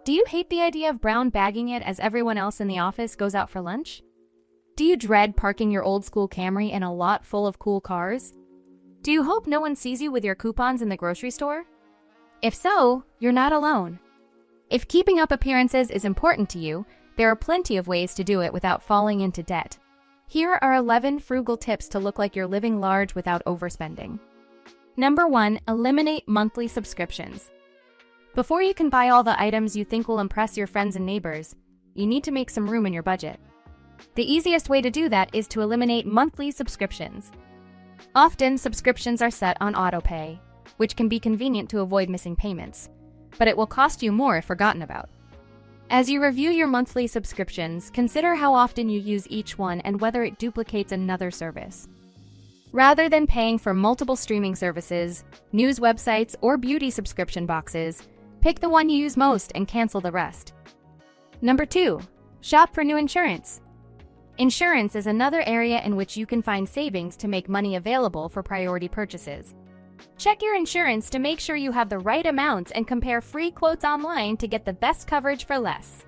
Do you hate the idea of brown bagging it as everyone else in the office goes out for lunch? Do you dread parking your old school Camry in a lot full of cool cars? Do you hope no one sees you with your coupons in the grocery store? If so, you're not alone. If keeping up appearances is important to you, there are plenty of ways to do it without falling into debt. Here are 11 frugal tips to look like you're living large without overspending. Number 1, eliminate monthly subscriptions. Before you can buy all the items you think will impress your friends and neighbors, you need to make some room in your budget. The easiest way to do that is to eliminate monthly subscriptions. Often, subscriptions are set on autopay, which can be convenient to avoid missing payments, but it will cost you more if forgotten about. As you review your monthly subscriptions, consider how often you use each one and whether it duplicates another service. Rather than paying for multiple streaming services, news websites, or beauty subscription boxes, pick the one you use most and cancel the rest. Number 2, shop for new insurance. Insurance is another area in which you can find savings to make money available for priority purchases. Check your insurance to make sure you have the right amounts and compare free quotes online to get the best coverage for less.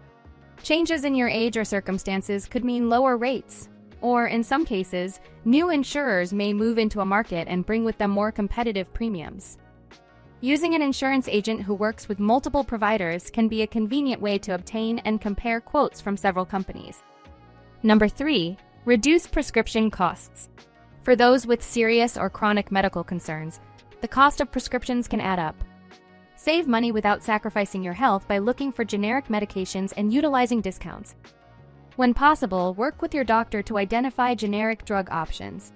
Changes in your age or circumstances could mean lower rates, or in some cases, new insurers may move into a market and bring with them more competitive premiums. Using an insurance agent who works with multiple providers can be a convenient way to obtain and compare quotes from several companies. Number 3, reduce prescription costs. For those with serious or chronic medical concerns, the cost of prescriptions can add up. Save money without sacrificing your health by looking for generic medications and utilizing discounts. When possible, work with your doctor to identify generic drug options.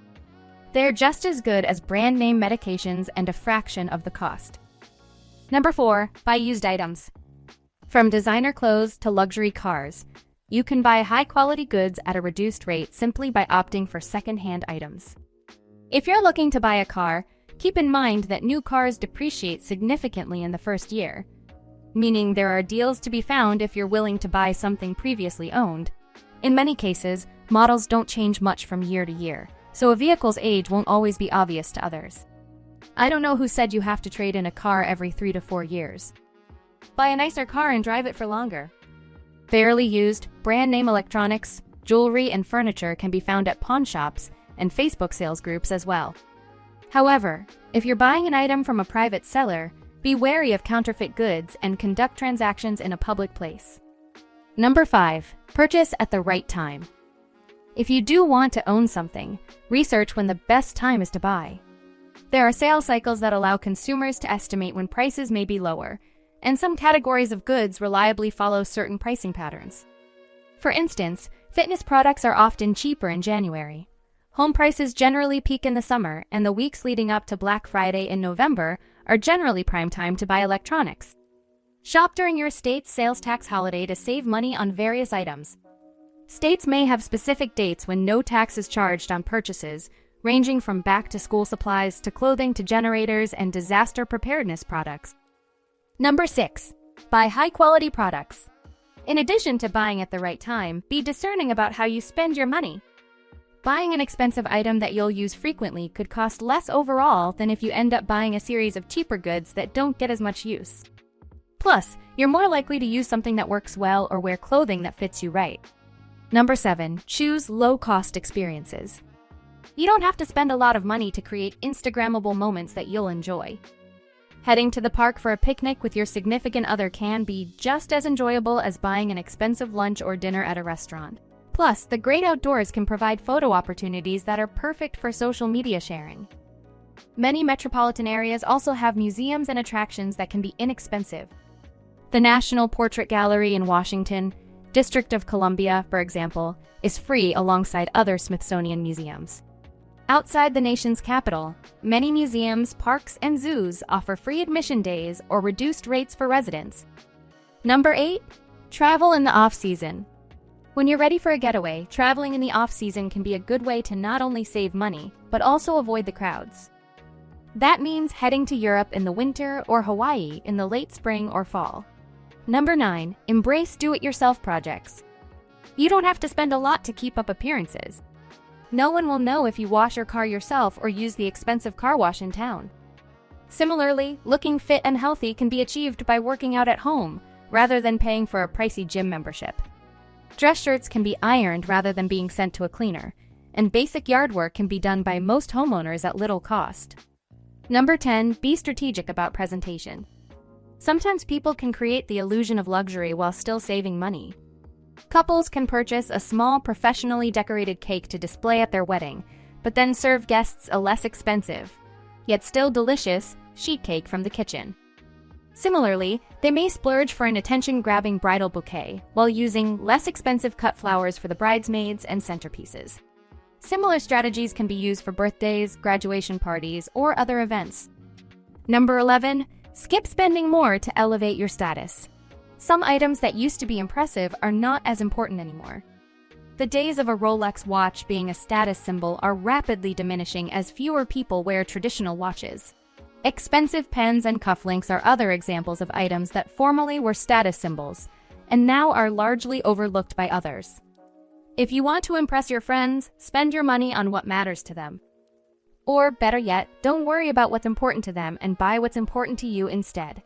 They're just as good as brand name medications and a fraction of the cost. Number 4, buy used items. From designer clothes to luxury cars, you can buy high-quality goods at a reduced rate simply by opting for second-hand items. If you're looking to buy a car, keep in mind that new cars depreciate significantly in the first year, meaning there are deals to be found if you're willing to buy something previously owned. In many cases, models don't change much from year to year, so a vehicle's age won't always be obvious to others. I don't know who said you have to trade in a car every 3 to 4 years. Buy a nicer car and drive it for longer. Fairly used, brand-name electronics, jewelry, and furniture can be found at pawn shops and Facebook sales groups as well. However, if you're buying an item from a private seller, be wary of counterfeit goods and conduct transactions in a public place. Number 5, purchase at the right time. If you do want to own something, research when the best time is to buy. There are sales cycles that allow consumers to estimate when prices may be lower, and some categories of goods reliably follow certain pricing patterns. For instance, fitness products are often cheaper in January. Home prices generally peak in the summer, and the weeks leading up to Black Friday in November are generally prime time to buy electronics. Shop during your state's sales tax holiday to save money on various items. States may have specific dates when no tax is charged on purchases, ranging from back-to-school supplies to clothing to generators and disaster preparedness products. Number 6, buy high-quality products. In addition to buying at the right time, be discerning about how you spend your money. Buying an expensive item that you'll use frequently could cost less overall than if you end up buying a series of cheaper goods that don't get as much use. Plus, you're more likely to use something that works well or wear clothing that fits you right. Number 7, choose low-cost experiences. You don't have to spend a lot of money to create Instagrammable moments that you'll enjoy. Heading to the park for a picnic with your significant other can be just as enjoyable as buying an expensive lunch or dinner at a restaurant. Plus, the great outdoors can provide photo opportunities that are perfect for social media sharing. Many metropolitan areas also have museums and attractions that can be inexpensive. The National Portrait Gallery in Washington, District of Columbia, for example, is free alongside other Smithsonian museums. Outside the nation's capital, many museums, parks, and zoos offer free admission days or reduced rates for residents. Number 8, travel in the off-season. When you're ready for a getaway, traveling in the off-season can be a good way to not only save money, but also avoid the crowds. That means heading to Europe in the winter or Hawaii in the late spring or fall. Number 9, embrace do-it-yourself projects. You don't have to spend a lot to keep up appearances. No one will know if you wash your car yourself or use the expensive car wash in town. Similarly, looking fit and healthy can be achieved by working out at home, rather than paying for a pricey gym membership. Dress shirts can be ironed rather than being sent to a cleaner, and basic yard work can be done by most homeowners at little cost. Number 10. Be strategic about presentation. Sometimes people can create the illusion of luxury while still saving money. Couples can purchase a small, professionally decorated cake to display at their wedding, but then serve guests a less expensive, yet still delicious, sheet cake from the kitchen. Similarly, they may splurge for an attention-grabbing bridal bouquet while using less expensive cut flowers for the bridesmaids and centerpieces. Similar strategies can be used for birthdays, graduation parties, or other events. Number 11. Skip spending more to elevate your status. Some items that used to be impressive are not as important anymore. The days of a Rolex watch being a status symbol are rapidly diminishing as fewer people wear traditional watches. Expensive pens and cufflinks are other examples of items that formerly were status symbols, and now are largely overlooked by others. If you want to impress your friends, spend your money on what matters to them. Or, better yet, don't worry about what's important to them and buy what's important to you instead.